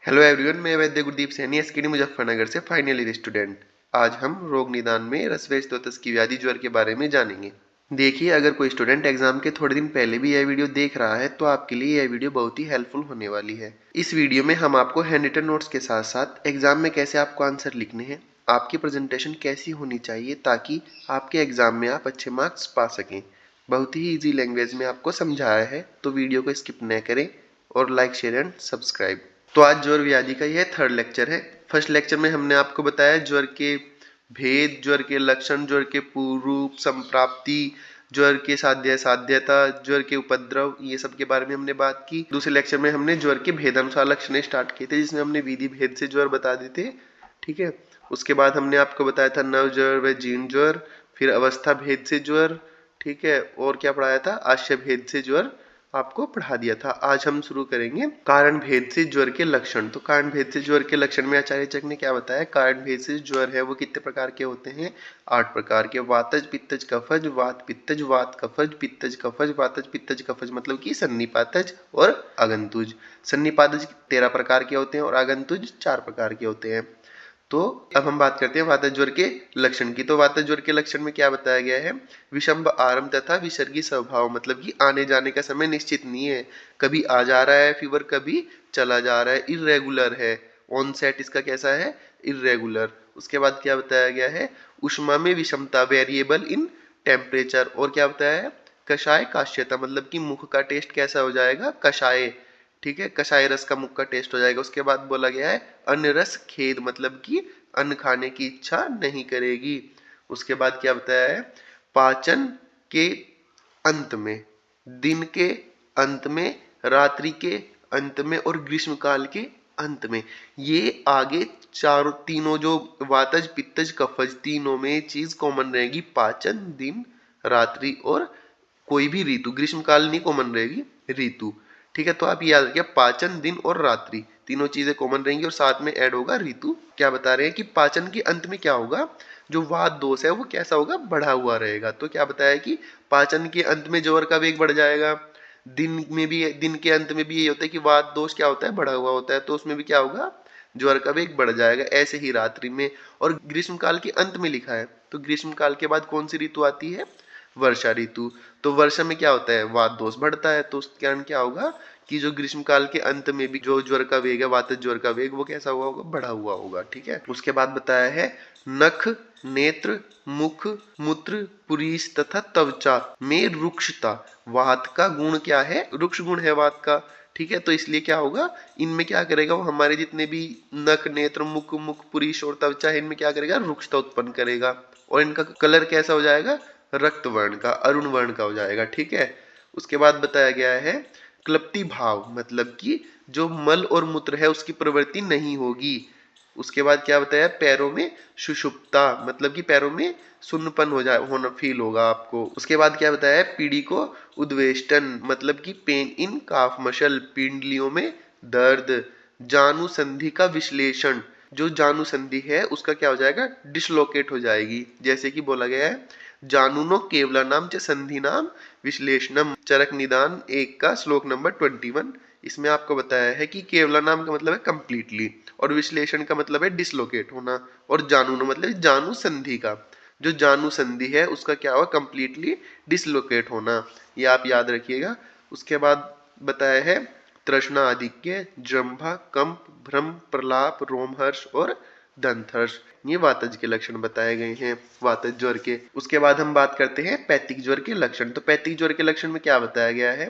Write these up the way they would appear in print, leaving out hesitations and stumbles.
Hello everyone, मैं वैद्य Gurdeep Saini SKD Muzaffarnagar से final year student. आज हम रोग निदान में रसवेश की व्याधि ज्वर के बारे में जानेंगे। देखिए, अगर कोई स्टूडेंट एग्जाम के थोड़े दिन पहले भी यह वीडियो देख रहा है तो आपके लिए यह वीडियो बहुत ही हेल्पफुल होने वाली है। इस वीडियो में हम आपको हैंड रिटन नोट्स के साथ साथ एग्जाम में कैसे आपको आंसर लिखने हैं, आपकी प्रेजेंटेशन कैसी होनी चाहिए ताकि आपके एग्जाम में आप अच्छे मार्क्स पा सकें, बहुत ही ईजी लैंग्वेज में आपको समझाया है। तो वीडियो को स्किप न करें और लाइक, शेयर एंड सब्सक्राइब। तो आज ज्वर व्याधि का यह थर्ड लेक्चर है। फर्स्ट लेक्चर में हमने आपको बताया ज्वर के भेद, ज्वर के लक्षण, ज्वर के पूर्व संप्राप्ति, ज्वर के साध्य साध्यता, ज्वर के उपद्रव, ये सब के बारे में हमने बात की। दूसरे लेक्चर में हमने ज्वर के भेदानुसार लक्षण स्टार्ट किए थे, जिसमें हमने विधि भेद से ज्वर बता दिए थे। ठीक है। उसके बाद हमने आपको बताया था नव ज्वर व जीर्ण ज्वर, फिर अवस्था भेद से ज्वर। ठीक है। और क्या पढ़ाया था? आशय भेद से ज्वर आपको पढ़ा दिया था। आज हम शुरू करेंगे कारण भेद से ज्वर के लक्षण। तो कारण भेद से ज्वर के लक्षण में आचार्य चक ने क्या बताया? कारण भेद से ज्वर है वो कितने प्रकार के होते हैं? 8 प्रकार के। वातज, पित्तज, कफज, वात पित्तज, वात कफज, पित्तज कफज, वातज पित्तज कफज, मतलब कि सन्निपातज और आगंतुज। सन्निपातज 13 प्रकार के होते हैं और आगंतुज 4 प्रकार के होते हैं। तो अब हम बात करते हैं वातज ज्वर के लक्षण की। तो वातज ज्वर के लक्षण में क्या बताया गया है? विषम आरंभ तथा विसर्गी स्वभाव, मतलब कि आने जाने का समय निश्चित नहीं है, कभी आ जा रहा है फीवर, कभी चला जा रहा है, इरेगुलर है। ऑनसेट इसका कैसा है? इरेगुलर। उसके बाद क्या बताया गया है? उष्मा में विषमता, वेरिएबल इन टेम्परेचर। और क्या बताया है? कषाय काश्यता, मतलब कि मुख का टेस्ट कैसा हो जाएगा? कषाय। ठीक है, कषाय रस का मुख का टेस्ट हो जाएगा। उसके बाद बोला गया है अन्न रस खेद, मतलब कि अन्न खाने की इच्छा नहीं करेगी। उसके बाद क्या बताया है? पाचन के अंत में, दिन के अंत में, रात्रि के अंत में और ग्रीष्म काल के अंत में। ये आगे चारों तीनों जो वातज, पित्तज, कफज, तीनों में चीज कॉमन रहेगी। पाचन, दिन, रात्रि और कोई भी ऋतु। ग्रीष्म काल नहीं कॉमन रहेगी, ऋतु। ठीक है। तो आप याद रखिए, पाचन, दिन और रात्रि तीनों चीजें कॉमन रहेंगी और साथ में ऐड होगा ऋतु। क्या बता रहे हैं कि पाचन के अंत में क्या होगा? जो वात दोष है वो कैसा होगा? बढ़ा हुआ रहेगा। तो क्या बताया कि पाचन के अंत में ज्वर का वेग बढ़ जाएगा। दिन में भी, दिन के अंत में भी यही होता है कि वात दोष क्या होता है? बढ़ा हुआ होता है, तो उसमें भी क्या होगा? ज्वर का वेग बढ़ जाएगा। ऐसे ही रात्रि में। और ग्रीष्म काल के अंत में लिखा है, तो ग्रीष्म काल के बाद कौन सी ऋतु आती है? वर्षा ऋतु। तो वर्षा में क्या होता है? वात दोष बढ़ता है, तो उसके कारण क्या होगा कि जो ग्रीष्म काल के अंत में भी जो ज्वर का वेग है, वातज ज्वर का वेग, वो कैसा हुआ होगा? बढ़ा हुआ होगा। ठीक है। उसके बाद बताया है नख, नेत्र, मुख, मूत्र, पुरीष तथा त्वचा में रुक्षता। वात का गुण क्या है? रुक्ष गुण है वात का। ठीक है। तो इसलिए क्या होगा? इनमें क्या करेगा? वो हमारे जितने भी नख, नेत्र, मुख, पुरीष और त्वचा है, इनमें क्या करेगा? रुक्षता उत्पन्न करेगा। और इनका कलर कैसा हो जाएगा? रक्त वर्ण का, अरुण वर्ण का हो जाएगा। ठीक है। उसके बाद बताया गया है क्लप्ति भाव, मतलब कि जो मल और मूत्र है उसकी प्रवृत्ति नहीं होगी। उसके बाद क्या बताया? पैरों में सुषुप्ता, मतलब कि पैरों में सुन्नपन हो जाए, होना फील होगा आपको। उसके बाद क्या बताया? पीढ़ी को उद्वेष्टन, मतलब कि पेन इन काफ मसल, पिंडलियों में दर्द। जानु संधि का विश्लेषण, जो जानु संधि है उसका क्या हो जाएगा? डिसलोकेट हो जाएगी। जैसे कि बोला गया है जानुनो केवलानाम च संधि नाम विश्लेषणम, चरक निदान 1 का श्लोक नंबर 21। इसमें आपको बताया है कि केवलानाम का मतलब है कंप्लीटली, और विश्लेषण का मतलब है डिसलोकेट होना, और जानुनो मतलब जानु संधि का, जो जानु संधि है उसका क्या होगा? कंप्लीटली डिसलोकेट होना। ये आप याद रखिएगा। उसके बाद बताया है तृष्णा आधिक्य, जृंभा, कंप, भ्रम, प्रलाप, रोमहर्ष और दंतहर्ष। ये वातज के लक्षण बताए गए हैं वातज ज्वर के। उसके बाद हम बात करते हैं पैतिक ज्वर के लक्षण। तो पैतिक ज्वर के लक्षण में क्या बताया गया है?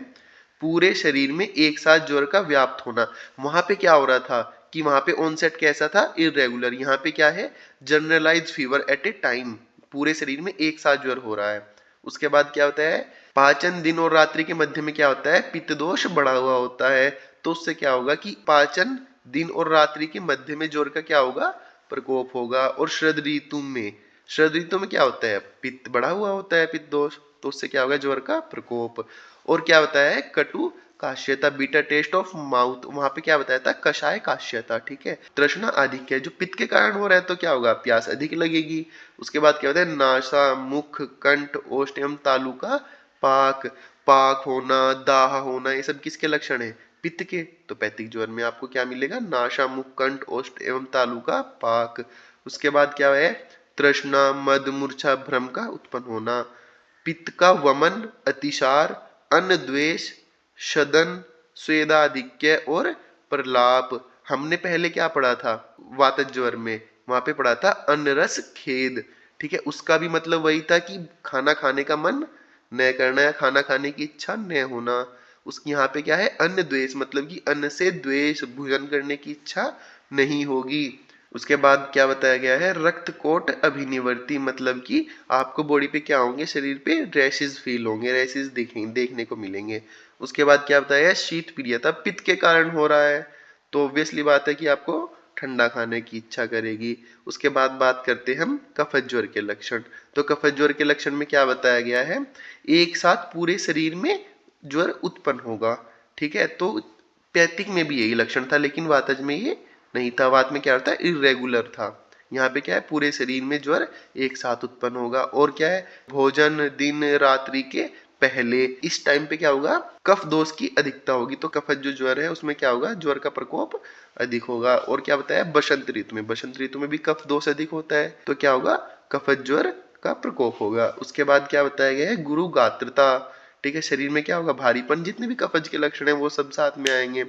पूरे शरीर में एक साथ ज्वर का व्याप्त होना। वहां पे क्या हो रहा था कि वहां पे ऑनसेट कैसा था? इरेगुलर। यहाँ पे क्या है? Generalise fever at a time, पूरे शरीर में एक साथ ज्वर हो रहा है। उसके बाद क्या होता है? पाचन, दिन और रात्रि के मध्य में क्या होता है? पित्त दोष बढ़ा हुआ होता है। तो उससे क्या होगा कि पाचन, दिन और रात्रि के मध्य में ज्वर का क्या होगा? प्रकोप होगा। और शरद ऋतु में, शरद ऋतु में क्या होता है? पित्त बढ़ा हुआ होता है, पित्त दोष, तो उससे क्या होगा? ज्वर का प्रकोप। और क्या बताया है? कटु काश्यता, बीटर टेस्ट ऑफ माउथ, वहां पे क्या बताया था? कषाय काश्यता। ठीक है। तृष्णा अधिक है, जो पित्त के कारण हो रहा है, तो क्या होगा? प्यास अधिक लगेगी। उसके बाद क्या होता है? नासा, मुख, कंठ, ओष्ठ एवं तालु का पाक, पाक होना, दाह होना, ये सब किसके लक्षण है? पित्त के तो पैतिक ज्वर में आपको क्या मिलेगा, नासा, मुख, कंठ, ओष्ठ एवं तालु का पाक। उसके बाद क्या है, तृष्णा, मद, मूर्छा, भ्रम का उत्पन्न होना। पित्त का वमन, अतिसार, अन्न द्वेष, शदन, स्वेदाधिक्य और प्रलाप। हमने पहले क्या पढ़ा था वातज ज्वर में, वहां पे पढ़ा था अन्न रस खेद। ठीक है, उसका भी मतलब वही था कि खाना खाने का मन न करना या खाना खाने की इच्छा न होना। उसकी यहाँ पे क्या है, अन्न द्वेष, मतलब कि अन्न से द्वेष, भोजन करने की इच्छा नहीं होगी। उसके बाद क्या बताया गया है, रक्त कोट अभिनिवर्ती, मतलब कि आपको बॉडी पे क्या होंगे, शरीर पे रैशेस फील होंगे, रैशेस देखने को मिलेंगे। उसके बाद क्या बताया है, शीत प्रियता, पित्त के कारण हो रहा है तो ऑब्वियसली बात है कि आपको ठंडा खाने की इच्छा करेगी। उसके बाद बात करते हैं हम कफज ज्वर के लक्षण। तो कफज ज्वर के लक्षण में क्या बताया गया है, एक साथ पूरे शरीर में ज्वर उत्पन्न होगा। ठीक है, तो पैतिक में भी यही लक्षण था, लेकिन वातज में ये नहीं था। वात में क्या होता है, इरेगुलर था। यहाँ पे क्या है, पूरे शरीर में ज्वर एक साथ उत्पन्न होगा। और क्या है, भोजन दिन रात्रि के पहले, इस टाइम पे क्या होगा, कफ दोष की अधिकता होगी। तो कफज जो ज्वर है उसमें क्या होगा, ज्वर का प्रकोप अधिक होगा। और क्या बताया, बसंत ऋतु में, बसंत ऋतु में भी कफ दोष अधिक होता है, तो क्या होगा, कफज ज्वर का प्रकोप होगा। उसके बाद क्या बताया गया है, गुरु गात्रता। ठीक है, शरीर में क्या होगा, भारीपन, जितने भी कफज के लक्षण है वो सब साथ में आएंगे।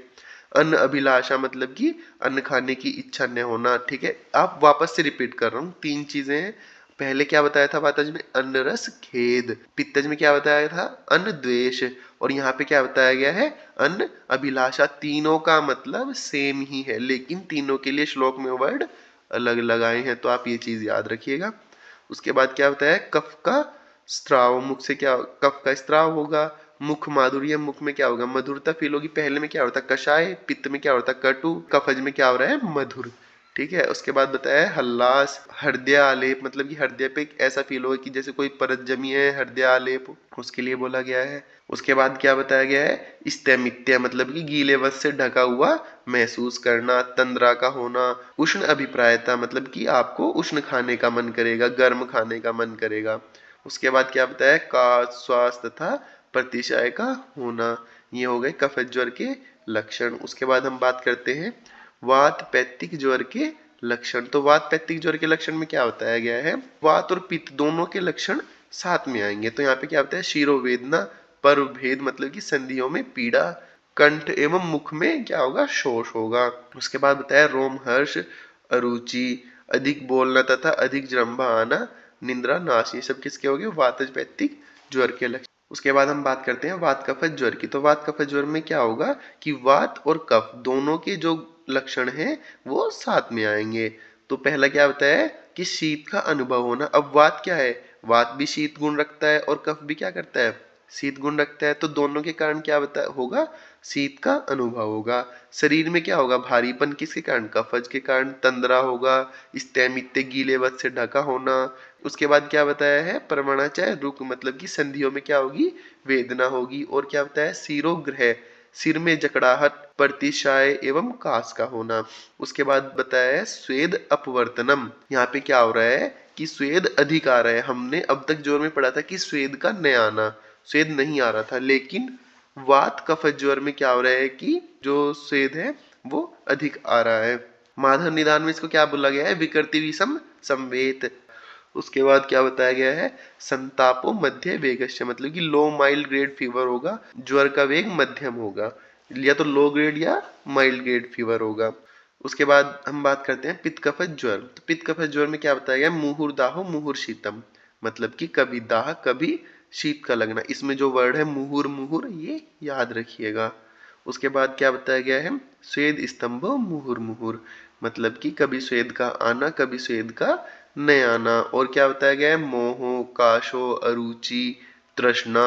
अन्न अभिलाषा, मतलब कि अन्न खाने की इच्छा न होना। ठीक है, आप वापस से रिपीट कर रहा हूँ, तीन चीजें हैं। पहले क्या बताया था वातज में, अन्न रस खेद। पित्तज में क्या बताया था, अन्न द्वेष। और यहाँ पे क्या बताया गया है, अन्न अभिलाषा। तीनों का मतलब सेम ही है, लेकिन तीनों के लिए श्लोक में वर्ड अलग लगाए हैं, तो आप ये चीज याद रखिएगा। उसके बाद क्या बताया, कफ का स्त्राव, मुख से क्या, कफ का स्त्राव होगा। मुख माधुर्य, मुख में क्या होगा, मधुरता फील होगी। पहले में क्या होता है, कषाय, पित्त में क्या होता है, कटु, कफज में क्या हो रहा है, मधुर। ठीक है, उसके बाद बताया है हल्लास, हृदय आलेप, मतलब कि हृदय पे ऐसा फील होगा कि जैसे कोई परत जमी है, हृदय आलेप, उसके लिए बोला गया है। उसके बाद क्या बताया गया है, स्तेमित्य, मतलब कि गीले वस्त्र से ढका हुआ महसूस करना। तंद्रा का होना। उष्ण अभिप्रायता, मतलब कि आपको उष्ण खाने का मन करेगा, गर्म खाने का मन करेगा। उसके बाद क्या बताया, का श्वास तथा प्रतिशय का होना। ये हो गए कफज ज्वर के लक्षण। उसके बाद हम बात करते हैं वात पैत्तिक ज्वर के लक्षण। तो वात पैत्तिक ज्वर के लक्षण में क्या बताया गया है, वात और पित्त दोनों के लक्षण साथ में आएंगे। तो यहाँ पे क्या होता है, शिरोवेदना, पर्व भेद, मतलब कि संधियों में पीड़ा, कंठ एवं मुख में क्या होगा, शोष होगा। उसके बाद बताया रोमहर्ष, अरुचि, अधिक बोलना तथा अधिक जृंभा आना, निंद्रा, नाश। ये सब किसके हो गए, वातज पैत्तिक ज्वर के लक्षण। उसके बाद हम बात करते हैं वात कफज ज्वर की। तो वात कफज ज्वर में क्या होगा कि वात और कफ दोनों के जो लक्षण हैं वो साथ में आएंगे। तो पहला क्या बताया है कि शीत का अनुभव होना। अब वात क्या है, वात भी शीत गुण रखता है और कफ भी क्या करता है, शीत गुण रखता है। तो दोनों के कारण क्या बता होगा, शीत का अनुभव होगा। शरीर में क्या होगा, भारीपन, किसके कारण, कफज के कारण। तंद्रा होगा, स्तेमित्य, गीले वस्त्र से ढका होना। उसके बाद क्या बताया है, प्रवणाचय रुक, मतलब कि संधियों में क्या होगी, वेदना होगी। और क्या बताया, शिरोग्रह, सिर में जकड़ाहट, प्रतिशाय एवं कास का होना। उसके बाद बताया है स्वेद अपवर्तनम। यहाँ पे क्या हो रहा है कि स्वेद अधिक आ रहा है। हमने अब तक जोर में पढ़ा था कि स्वेद का न आना, स्वेद नहीं आ रहा था, लेकिन वात कफज ज्वर में क्या हो रहा है कि जो स्वेद है वो अधिक आ रहा है। माधव निदान में इसको क्या बोला गया है, विकृति विषम संवेत। उसके बाद क्या बताया गया है, संतापो मध्य वेगस्य, मतलब कि लो माइल्ड ग्रेड फीवर होगा, ज्वर का वेग मध्यम होगा, या तो लो ग्रेड या माइल्ड ग्रेड फीवर होगा। उसके बाद हम बात करते हैं पित्त कफज ज्वर। तो पित्त कफज ज्वर में क्या बताया गया, मुहुर दाहो मुहुर शीतम, मतलब कि कभी दाह कभी शीत का लगना। इसमें जो वर्ड है मुहुर मुहुर, ये याद रखिएगा। उसके बाद क्या बताया गया है, स्वेद स्तंभो मुहुर मुहुर, मतलब कि कभी स्वेद का आना कभी स्वेद का न आना। और क्या बताया गया है, मोहो, काशो, अरुचि, तृष्णा।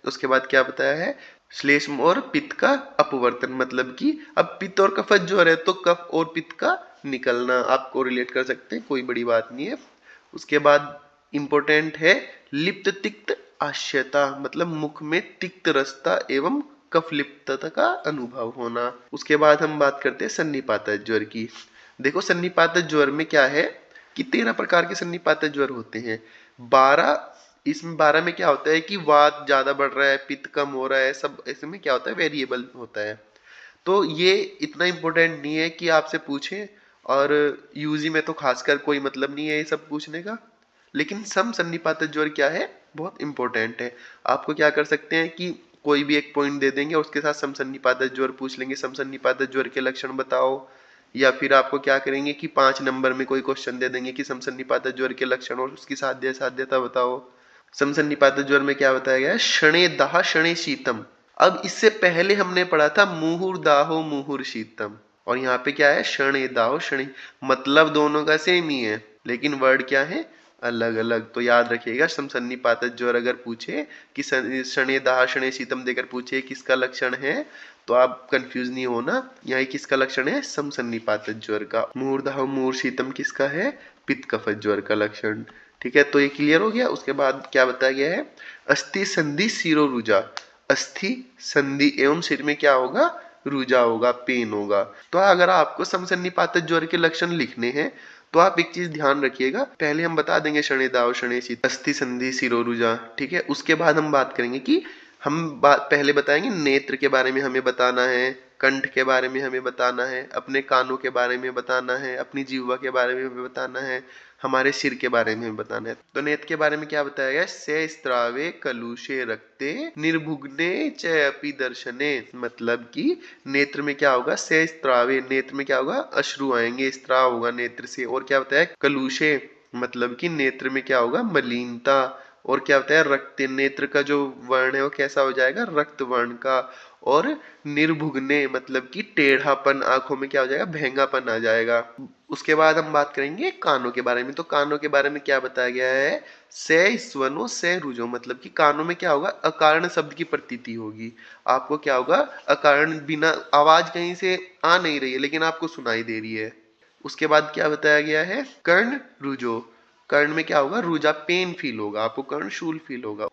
उसके बाद क्या बताया है, श्लेष्म और पित्त का अपवर्तन, मतलब कि अब पित्त और कफज ज्वर है तो कफ और पित्त का निकलना आपको रिलेट कर सकते हैं, कोई बड़ी बात नहीं है। उसके बाद इंपॉर्टेंट है लिप्त तिक्त आश्यता, मतलब मुख में तिक्त रसता एवं कफलिप्तता का अनुभव होना। उसके बाद हम बात करते हैं सन्निपात ज्वर की। देखो सन्निपात ज्वर में क्या है कि 13 प्रकार के सन्निपात ज्वर होते हैं। 12 इसमें 12 में क्या होता है कि वात ज्यादा बढ़ रहा है, पित्त कम हो रहा है, सब इसमें क्या होता है, वेरिएबल होता है। तो ये इतना इम्पोर्टेंट नहीं है कि आपसे पूछे, और यूजी में तो खासकर कोई मतलब नहीं है ये सब पूछने का। लेकिन सम सन्निपात ज्वर क्या है, बहुत इंपॉर्टेंट है। आपको क्या कर सकते हैं कि कोई भी एक पॉइंट दे देंगे, उसके साथ सम सन्निपात ज्वर पूछ लेंगे, सम सन्निपात ज्वर के लक्षण बताओ। या फिर आपको क्या करेंगे कि 5 नंबर में कोई क्वेश्चन दे देंगे कि सम सन्निपात ज्वर के लक्षण और उसकी साध्य साध्यता बताओ। सम सन्निपात ज्वर में क्या बताया गया है, शणे दाह शणे शीतम। अब इससे पहले हमने पढ़ा था मुहुर दाहो मुहुर शीतम, और यहाँ पे क्या है, शणे दाहो शणे, मतलब दोनों का सेम ही है लेकिन वर्ड क्या है, अलग अलग। तो याद रखिएगा, सम सन्निपात ज्वर अगर पूछे कि शणे दाह शणे शीतम देकर पूछे किसका लक्षण है, तो आप कंफ्यूज नहीं होना, यहाँ किसका लक्षण है, सम सन्निपात ज्वर का। मुहुर दाहो मुहुर शीतम किसका है, पित्त कफ ज्वर का लक्षण। ठीक है, तो ये क्लियर हो गया। उसके बाद क्या बताया गया है, अस्थि संधि सिरो रुजा। अस्थि संधि एवं सिर में क्या होगा, रुजा होगा, पेन होगा। तो अगर आपको समसन्निपात ज्वर के लक्षण लिखने हैं तो आप एक चीज ध्यान रखिएगा, पहले हम बता देंगे शनि दाव शनि शीत अस्थि संधि सिरोरुजा, ठीक है। उसके बाद हम बात करेंगे कि पहले बताएंगे नेत्र के बारे में हमें बताना है, कंठ के बारे में हमें बताना है, अपने कानों के बारे में बताना है, अपनी जिह्वा के बारे में हमें बताना है, हमारे सिर के बारे में हमें बताना है। तो नेत्र के बारे में क्या बताया गया, से स्त्रावे कलुषे रक्ते निर्भुग्ने च अपि दर्शने, मतलब कि नेत्र में क्या होगा, से स्त्रावे, नेत्र में क्या होगा, अश्रु आएंगे, स्त्राव होगा नेत्र से। और क्या बताया, कलुषे मतलब कि नेत्र में क्या होगा, मलिनता। और क्या होता है, रक्त, नेत्र का जो वर्ण है वो कैसा हो जाएगा, रक्त वर्ण का। और निर्भुग्ने मतलब कि टेढ़ापन, आंखों में क्या हो जाएगा, भेंगापन आ जाएगा। उसके बाद हम बात करेंगे कानों के बारे में। तो कानों के बारे में क्या बताया गया है, से स्वनो से रुजो, मतलब कि कानों में क्या होगा, अकारण शब्द की प्रतीति होगी। आपको क्या होगा, अकारण, बिना आवाज कहीं से आ नहीं रही है लेकिन आपको सुनाई दे रही है। उसके बाद क्या बताया गया है, कर्ण रुजो, कर्ण में क्या होगा, रुजा, पेन फील होगा, आपको कर्ण शूल फील होगा।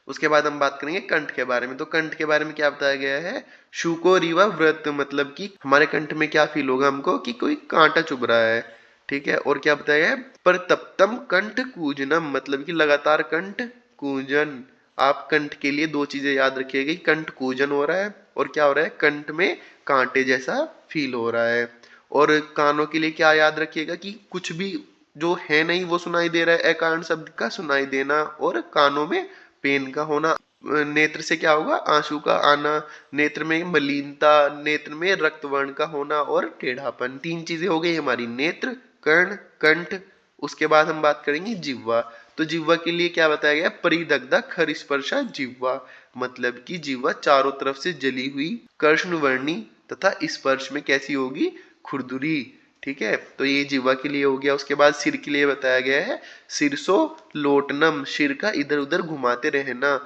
उसके बाद हम बात करेंगे कंठ के बारे में। तो कंठ के बारे में क्या बताया गया है, शुको रिवा व्रत, मतलब कि हमारे कंठ में क्या फील होगा हमको, कि कोई कांटा चुभ रहा है, ठीक है। और क्या बताया है, पर तप्तम कंठ कूजनम, मतलब कि लगातार कंठ कूजन। आप कंठ के लिए दो चीजें याद रखिएगा, कंठ कूजन हो रहा है और क्या हो रहा है, कंठ में कांटे जैसा फील हो रहा है। और कानों के लिए क्या याद रखिएगा, कि कुछ भी जो है नहीं वो सुनाई दे रहा है, अकारण शब्द का सुनाई देना, और कानों में पेन का होना। नेत्र से क्या होगा, आंसू का आना, नेत्र में मलिनता, नेत्र में रक्त वर्ण का होना और टेढ़ापन। तीन चीजें हो गई हमारी, नेत्र, कर्ण, कंठ। उसके बाद हम बात करेंगे जिह्वा। तो जिह्वा के लिए क्या बताया गया, परिदग्धा खरस्पर्शा जिह्वा, मतलब कि जिह्वा चारों तरफ से जली हुई, कृष्ण वर्णी तथा स्पर्श में कैसी होगी, खुरदुरी, ठीक है। तो ये जिह्वा के लिए हो गया। उसके बाद सिर के लिए बताया गया है, सिरसो लोटनम, सिर का इधर उधर घुमाते रहना।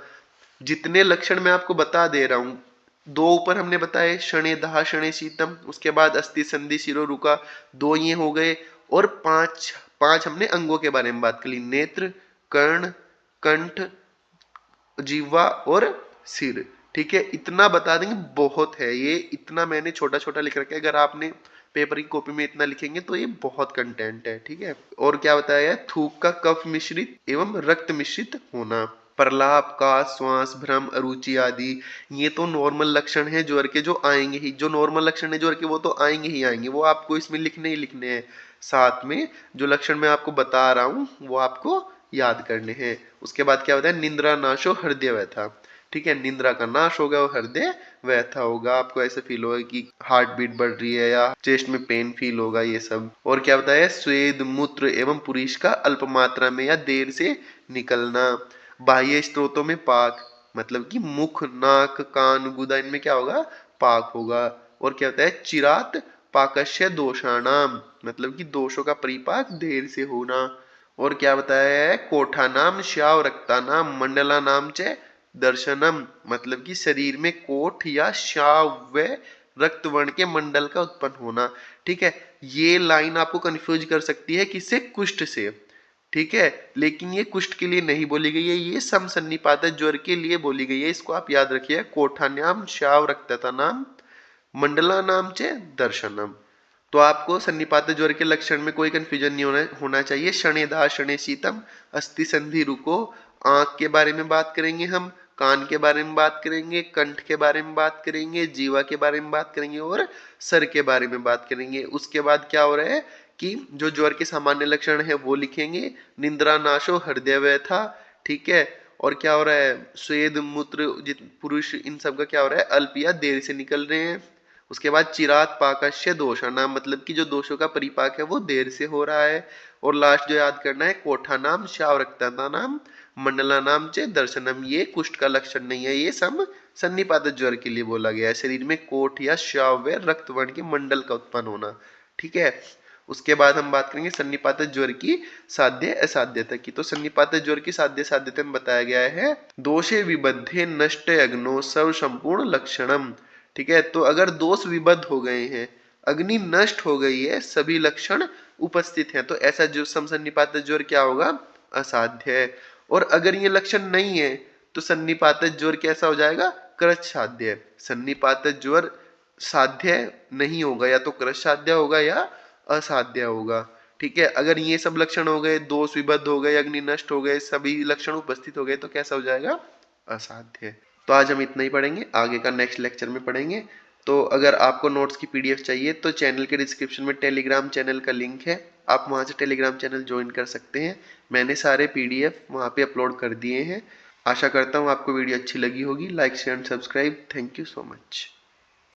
जितने लक्षण मैं आपको बता दे रहा हूं, दो ऊपर हमने बताए, शणे दाह शणे शीतम, उसके बाद अस्थि संधि शिरो रुका, दो ये हो गए। और पांच पांच हमने अंगों के बारे में बात कर ली, नेत्र, कर्ण, कंठ, जीवा और सिर, ठीक है। इतना बता देंगे, बहुत है ये, इतना मैंने छोटा छोटा लिख रखा है, अगर आपने पेपर की कॉपी में इतना लिखेंगे तो ये बहुत कंटेंट है, ठीक है। और क्या बताया है, थूक का कफ मिश्रित एवं रक्त मिश्रित होना, प्रलाप का, श्वास भ्रम, अरुचि आदि, ये तो नॉर्मल लक्षण है ज्वर के, जो आएंगे ही, जो नॉर्मल लक्षण है ज्वर के वो तो आएंगे ही आएंगे, वो आपको इसमें लिखने ही लिखने हैं। साथ में जो लक्षण मैं आपको बता रहा हूं वो आपको याद करने हैं। उसके बाद क्या होता है, निंद्रा नाशो हृदय व्यथा, ठीक है, निंद्रा का नाश होगा और हृदय व्यथा होगा, आपको ऐसे फील होगा कि हार्ट बीट बढ़ रही है या चेस्ट में पेन फील होगा, ये सब। और क्या बताया है, स्वेद मूत्र एवं पुरीष का अल्प मात्रा में या देर से निकलना। बाह्य स्त्रोतों में पाक, मतलब कि मुख, नाक, कान, गुदा, इनमें क्या होगा, पाक होगा। और क्या होता है, चिरात पाकस्य दोषाणाम, मतलब कि दोषों का परिपाक देर से होना। और क्या बताया है, कोठा नाम श्याव रक्ता नाम मंडला नाम च दर्शनम, मतलब कि शरीर में कोठ या श्याव्य रक्त वर्ण के मंडल का उत्पन्न होना, ठीक है। ये लाइन आपको कंफ्यूज कर सकती है किससे, कुष्ठ से, ठीक है। लेकिन ये कुष्ठ के लिए नहीं बोली गई है, ये समसन्निपात ज्वर के लिए बोली गई है, इसको आप याद रखिए, कोठान्याम श्याव रक्तता नाम मंडला नाम चे दर्शनम। तो आपको सन्निपात ज्वर के लक्षण में कोई कंफ्यूजन नहीं होना चाहिए। शणे दाह शणे शीतम, अस्थि संधि रुको, आंख के बारे में बात करेंगे हम, कान के बारे में बात करेंगे, कंठ के बारे में बात करेंगे, जीवा के बारे में बात करेंगे और सर के बारे में बात करेंगे। उसके बाद क्या हो रहा है कि जो ज्वर के सामान्य लक्षण है वो लिखेंगे, निंद्रा, नाशो, हृदय व्यथा, ठीक है। और क्या हो रहा है, स्वेद, मूत्र, पुरुष, इन सब का क्या हो रहा है, अल्प या देर से निकल रहे हैं। उसके बाद चिरात पाकस्य दोषानाम, मतलब कि जो दोषों का परिपाक है वो देर से हो रहा है। और लास्ट जो याद करना है, कोठा नाम, श्याव रक्तता नाम, मंडला नाम चे दर्शनम, ये कुष्ठ का लक्षण नहीं है, ये सब सन्निपात ज्वर के लिए बोला गया है। शरीर में कोठ या श्याव व रक्तवर्ण के मंडल का उत्पन्न होना, ठीक है। उसके बाद हम बात करेंगे सन्निपात ज्वर की साध्य असाध्यता की। तो सन्निपात ज्वर की साध्य साध्यता में बताया गया है, दोषे विबद्धे नष्ट अग्नो सब संपूर्ण लक्षणम, ठीक है। तो अगर दोष विबद्ध हो गए हैं, अग्नि नष्ट हो गई है, सभी लक्षण उपस्थित हैं, तो ऐसा जो समसन्निपात ज्वर क्या होगा, असाध्य है। और अगर ये लक्षण नहीं है तो सन्निपात ज्वर कैसा हो जाएगा, कृश साध्य। सन्निपात ज्वर साध्य नहीं होगा, या तो कृश साध्य होगा या असाध्य होगा, ठीक है। अगर ये सब लक्षण हो गए, दोष विबद्ध हो गए, अग्नि नष्ट हो गए, सभी लक्षण उपस्थित हो गए, तो कैसा हो जाएगा, असाध्य। तो आज हम इतना ही पढ़ेंगे, आगे का नेक्स्ट लेक्चर में पढ़ेंगे। तो अगर आपको नोट्स की पीडीएफ चाहिए तो चैनल के डिस्क्रिप्शन में टेलीग्राम चैनल का लिंक है, आप वहां से टेलीग्राम चैनल ज्वाइन कर सकते हैं। मैंने सारे पीडीएफ वहां पे अपलोड कर दिए हैं। आशा करता हूँ आपको वीडियो अच्छी लगी होगी। Like share and subscribe. Thank you so much.